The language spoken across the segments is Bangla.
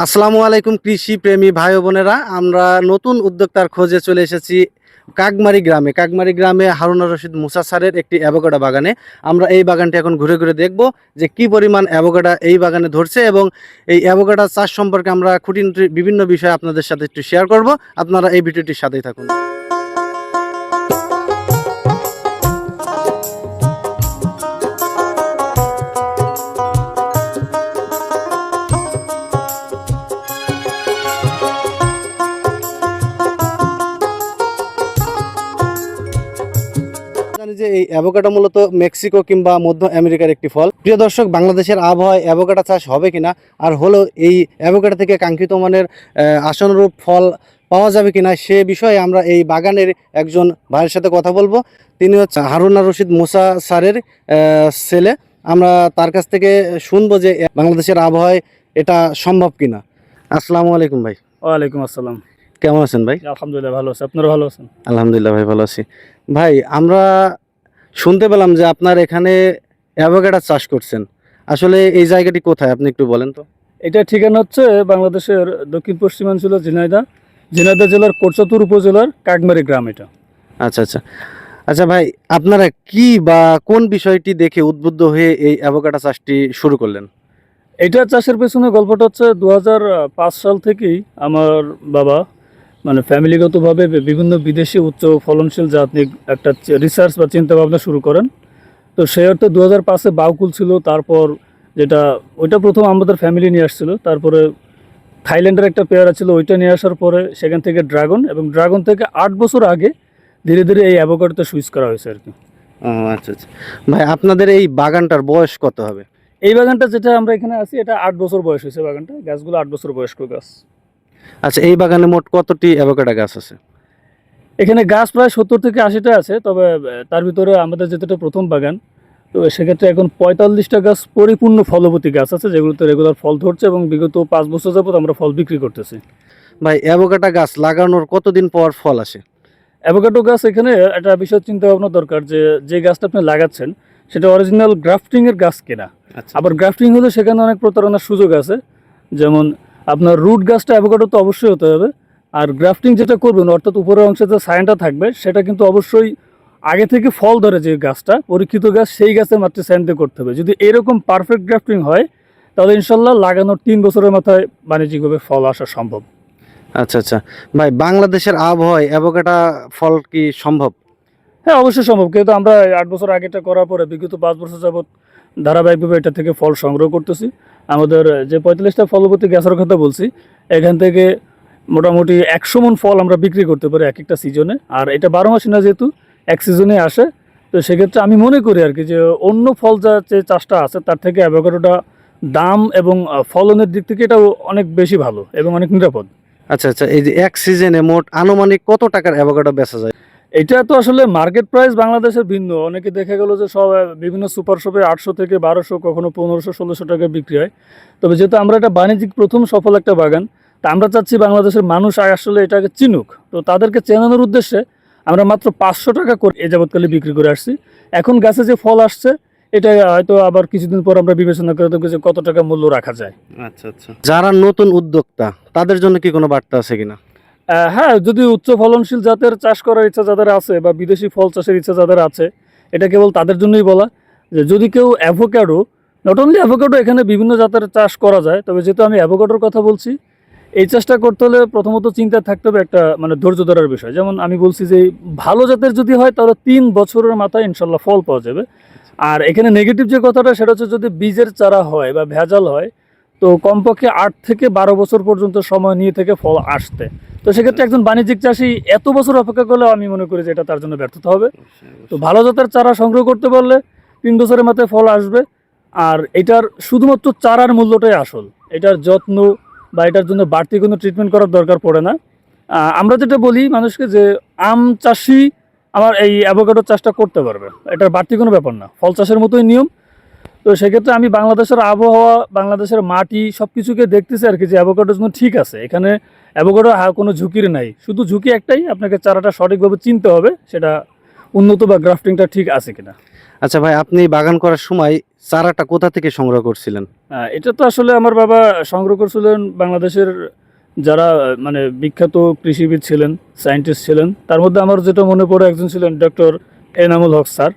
আসসালামু আলাইকুম কৃষি প্রেমী ভাই ও বোনেরা, আমরা নতুন উদ্যোক্তার খোঁজে চলে এসেছি কাকমারি গ্রামে হারুন রশিদ মুসা স্যারের একটি অ্যাভোকাডো বাগানে। আমরা এই বাগানটি এখন ঘুরে ঘুরে দেখব যে কি পরিমাণ অ্যাভোকাডো এই বাগানে ধরছে, এবং এই অ্যাভোকাডো চাষ সম্পর্কে আমরা খুঁটিনাটি বিভিন্ন বিষয় আপনাদের সাথে একটু শেয়ার করব। আপনারা এই ভিডিওটির সাথেই থাকুন। জানি যে এই অ্যাভোকাডো মূলত মেক্সিকো কিংবা মধ্য আমেরিকার একটি ফল। প্রিয় দর্শক, বাংলাদেশের আবহাওয়ায় অ্যাভোকাডো চাষ হবে কিনা, আর হলো এই অ্যাভোকাডো থেকে কাঙ্ক্ষিত মানের আশানুরূপ ফল পাওয়া যাবে কিনা, সে বিষয়ে আমরা এই বাগানের একজন ভাইয়ের সাথে কথা বলবো। তিনি হচ্ছে হারুন রশিদ মুসা স্যারের ছেলে। আমরা তার কাছ থেকে শুনবো যে বাংলাদেশের আবহাওয়ায় এটা সম্ভব কিনা। আসসালামু আলাইকুম ভাই। ওয়ালাইকুম আসসালাম। কেমন আছেন ভাই? আলহামদুলিল্লাহ ভালো আছি, আপনারা ভালো আছেন? আলহামদুলিল্লাহ ভাই, ভালো আছি। ভাই, আমরা শুনতে পেলাম যে আপনার এখানে অ্যাভোকাডো চাষ করছেন। আসলে এই জায়গাটি কোথায়, আপনি একটু বলেন তো। এটা ঠিকানা হচ্ছে বাংলাদেশের দক্ষিণ পশ্চিমাঞ্চল ঝিনাইদহ জেলার কোটচাঁদপুর উপজেলার কাকমারি গ্রাম এটা। আচ্ছা আচ্ছা আচ্ছা ভাই, আপনারা কি বা কোন বিষয়টি দেখে উদ্বুদ্ধ হয়ে এই অ্যাভোকাডো চাষটি শুরু করলেন? এটা চাষের পেছনে গল্পটা হচ্ছে 2005 সাল থেকেই আমার বাবা ফ্যামিলিগতভাবে বিভিন্ন বিদেশি উচ্চ ফলনশীল জাত নিয়ে একটা রিসার্চ বা চিন্তা ভাবনা শুরু করেন। তো সেই অর্থে 2005-এ বাউকুল ছিল, তারপর যেটা ওইটা প্রথম আমাদের ফ্যামিলি নিয়ে আসছিল, তারপরে থাইল্যান্ডের একটা পেয়ারা ছিল, ওইটা নিয়ে আসার পরে সেখান থেকে ড্রাগন, এবং ড্রাগন থেকে 8 বছর আগে ধীরে ধীরে এই অ্যাভোকাডোতে সুইচ করা হয়েছে আর কি। আচ্ছা আচ্ছা ভাই, আপনাদের এই বাগানটার বয়স কত হবে? এই বাগানটা যেটা আমরা এখানে আছি এটা 8 বছর বয়স হয়েছে বাগানটা, গাছগুলো 8 বছর বয়স্ক গাছ। আচ্ছা, এই বাগানে মোট কতটি অ্যাভোকাডো গাছ আছে? এখানে গাছ প্রায় 70 থেকে 80টা আছে, তবে তার ভিতরে আমাদের যেটা প্রথম বাগান, তো সেক্ষেত্রে এখন 45টা গাছ পরিপূর্ণ ফলবতী গাছ আছে, যেগুলোতে রেগুলার ফল ধরছে, এবং বিগত 5 বছর যাবত আমরা ফল বিক্রি করতেছি। ভাই, অ্যাভোকাডো গাছ লাগানোর কতদিন পর ফল আসে? অ্যাভোকাডো গাছ এখানে একটা বিষয় চিন্তা ভাবনা দরকার, যে গাছটা আপনি লাগাচ্ছেন সেটা অরিজিনাল গ্রাফটিংয়ের গাছ কিনা। আচ্ছা। আবার গ্রাফটিং হলে সেখানে অনেক প্রতারণার সুযোগ আছে, যেমন আপনার রুট গাছটা অ্যাভোকাডো তো অবশ্যই হতে হবে, আর গ্রাফটিং যেটা করবেন অর্থাৎ উপরের অংশে যে সাইনটা থাকবে সেটা কিন্তু অবশ্যই আগে থেকে ফল ধরে যে গাছটা পরীক্ষিত গাছ, সেই গাছের মাত্র সাইন দিয়ে করতে হবে। যদি এরকম পারফেক্ট গ্রাফটিং হয় তাহলে ইনশাল্লাহ লাগানোর 3 বছরের মাথায় বাণিজ্যিকভাবে ফল আসা সম্ভব। আচ্ছা আচ্ছা ভাই, বাংলাদেশের আবহাওয়ায় অ্যাভোকাডো ফল কি সম্ভব? হ্যাঁ, অবশ্যই সম্ভব, কিন্তু আমরা 8 বছর আগেটা করার পরে বিগত 5 বছর যাবৎ ধারাবাহিকভাবে এটা থেকে ফল সংগ্রহ করতেছি। আমাদের যে 45টা ফলবতী গাছের কথা বলছি, এখান থেকে মোটামুটি 100 মণ ফল আমরা বিক্রি করতে পারি এক একটা সিজনে, আর এটা 12 মাসে না, যেহেতু এক সিজনে আসে। তো সেক্ষেত্রে আমি মনে করি আর কি যে অন্য ফল যে চাষটা আছে তার থেকে অ্যাভোকাডোটা দাম এবং ফলনের দিক থেকে এটাও অনেক বেশি ভালো এবং অনেক নিরাপদ। আচ্ছা আচ্ছা, এই যে এক সিজনে মোট আনুমানিক কত টাকার অ্যাভোকাডো বেচা যায়? এটা তো আসলে মার্কেট প্রাইস বাংলাদেশের ভিন্ন, অনেকে দেখা গেল যে সব বিভিন্ন সুপার শপে 800 থেকে 1200, কখনো 1500-1600 টাকা বিক্রি হয়। তবে যেহেতু আমরা এটা বাণিজ্যিক প্রথম সফল একটা বাগান, তা আমরা চাচ্ছি বাংলাদেশের মানুষ আসলে এটাকে চিনুক। তো তাদেরকে চেনানোর উদ্দেশ্যে আমরা মাত্র 500 টাকা করে এ যাবৎকালে বিক্রি করে আসছি। এখন গাছে যে ফল আসছে এটা হয়তো আবার কিছুদিন পর আমরা বিবেচনা করে দেখবো যে কত টাকা মূল্য রাখা যায়। আচ্ছা আচ্ছা, যারা নতুন উদ্যোক্তা তাদের জন্য কি কোনো বার্তা আছে কিনা? হ্যাঁ, যদি উচ্চ ফলনশীল জাতের চাষ করার ইচ্ছা যাদের আছে বা বিদেশি ফল চাষের ইচ্ছা যাদের আছে, এটা কেবল তাদের জন্যই বলা, যে যদি কেউ অ্যাভোকাডো, নট অনলি অ্যাভোকাডো, এখানে বিভিন্ন জাতের চাষ করা যায়, তবে যেহেতু আমি অ্যাভোকাডোর কথা বলছি, এই চাষটা করতে হলে প্রথমত চিন্তা থাকতে হবে একটা ধৈর্য ধরার বিষয়। যেমন আমি বলছি যে ভালো জাতের যদি হয় তাহলে 3 বছরের মাথায় ইনশাল্লাহ ফল পাওয়া যাবে। আর এখানে নেগেটিভ যে কথাটা সেটা হচ্ছে যদি বীজের চারা হয় বা ভেজাল হয়, তো কমপক্ষে 8 থেকে 12 বছর পর্যন্ত সময় নিয়ে থেকে ফল আসতে। তো সেক্ষেত্রে একজন বাণিজ্যিক চাষি এত বছর অপেক্ষা করলে আমি মনে করি যে এটা তার জন্য ব্যর্থতা হবে। তো ভালো জাতের চারা সংগ্রহ করতে পারলে 3 বছরের মাথায় ফল আসবে। আর এটার শুধুমাত্র চারার মূল্যটাই আসল, এটার যত্ন বা এটার জন্য বাড়তি কোনো ট্রিটমেন্ট করার দরকার পড়ে না। আমরা যেটা বলি মানুষকে যে আম চাষি আমার এই অ্যাভোকাডো চাষটা করতে পারবে, এটার বাড়তি কোনো ব্যাপার না, ফল চাষের মতোই নিয়ম। তো সেক্ষেত্রে আমি বাংলাদেশের আবহাওয়া, বাংলাদেশের মাটি সব কিছুকে দেখতেছি আর কি, যে অ্যাভোকাডোর জন্য ঠিক আছে। এখানে অ্যাভোকাডো কোনো ঝুঁকির নাই, শুধু ঝুঁকি একটাই, আপনাকে চারাটা সঠিকভাবে চিনতে হবে, সেটা উন্নত বা গ্রাফটিংটা ঠিক আছে কিনা। আচ্ছা ভাই, আপনি বাগান করার সময় চারাটা কোথা থেকে সংগ্রহ করছিলেন? এটা তো আসলে আমার বাবা সংগ্রহ করছিলেন বাংলাদেশের যারা মানে বিখ্যাত কৃষিবিদ ছিলেন, সায়েন্টিস্ট ছিলেন। তার মধ্যে আমার যেটা মনে পড়ে একজন ছিলেন ডক্টর এনামুল হক স্যার।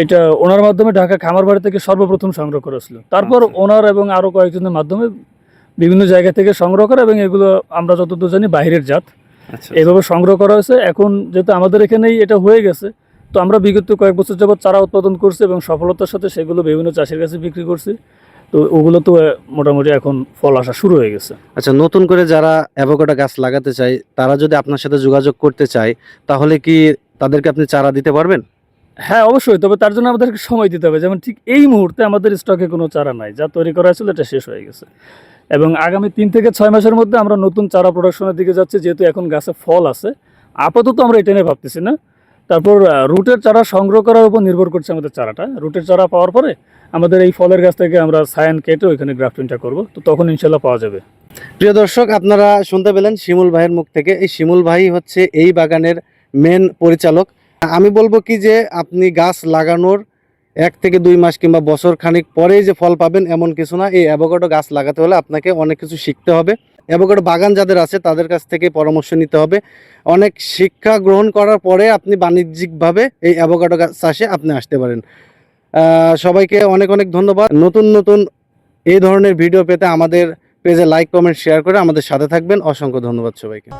এটা ওনার মাধ্যমে ঢাকা খামারবাড়ি থেকে সর্বপ্রথম সংগ্রহ করেছিল। তারপর আচ্ছা। ওনার এবং আরও কয়েকজনের মাধ্যমে বিভিন্ন জায়গা থেকে সংগ্রহ করা, এবং এগুলো আমরা যতদূর জানি বাইরের জাত। আচ্ছা। এইভাবে সংগ্রহ করা হয়েছে। এখন যেহেতু আমাদের এখানেই এটা হয়ে গেছে, তো আমরা বিগত কয়েক বছর যাবৎ চারা উৎপাদন করছি এবং সফলতার সাথে সেগুলো বিভিন্ন চাষির কাছে বিক্রি করছি। তো ওগুলো তো মোটামুটি এখন ফল আসা শুরু হয়ে গেছে। আচ্ছা, নতুন করে যারা অ্যাভোকাডো গাছ লাগাতে চায় তারা যদি আপনার সাথে যোগাযোগ করতে চায়, তাহলে কি তাদেরকে আপনি চারা দিতে পারবেন? হ্যাঁ, অবশ্যই। তবে তার জন্য আমাদেরকে সময় দিতে হবে। যেমন ঠিক এই মুহূর্তে আমাদের স্টকে কোনো চারা নাই। যা তৈরি করা হয়েছিল এটা শেষ হয়ে গেছে। এবং আগামী ৩ থেকে ৬ মাসের মধ্যে আমরা নতুন চারা প্রোডাকশনের দিকে যাচ্ছি, যেহেতু এখন গাছে ফল আছে। আপাতত আমরা এটা নিয়ে ভাবতেছি না। তারপর রুটের চারা সংগ্রহ করার উপর নির্ভর করছে আমাদের চারাটা। রুটের চারা পাওয়ার পরে আমাদের এই ফলের গাছ থেকে আমরা সায়ান কেটে ওইখানে গ্রাফটিংটা করব। তো তখন ইনশাল্লাহ পাওয়া যাবে। প্রিয় দর্শক, আপনারা শুনতে পেলেন শিমুল ভাইয়ের মুখ থেকে। এই শিমুল ভাই হচ্ছে এই বাগানের মেন পরিচালক। আমি বলবো কি যে আপনি গাছ লাগানোর 1 থেকে 2 মাস কিংবা বছর খানিক পরেই যে ফল পাবেন এমন কিছু না। এই অ্যাভোকাডো গাছ লাগাতে হলে আপনাকে অনেক কিছু শিখতে হবে। অ্যাভোকাডো বাগান যাদের আছে তাদের কাছ থেকে পরামর্শ নিতে হবে। অনেক শিক্ষা গ্রহণ করার পরে আপনি বাণিজ্যিকভাবে এই অ্যাভোকাডো গাছ চাষে আপনি আসতে পারেন। সবাইকে অনেক অনেক ধন্যবাদ। নতুন নতুন এই ধরনের ভিডিও পেতে আমাদের পেজে লাইক, কমেন্ট, শেয়ার করে আমাদের সাথে থাকবেন। অসংখ্য ধন্যবাদ সবাইকে।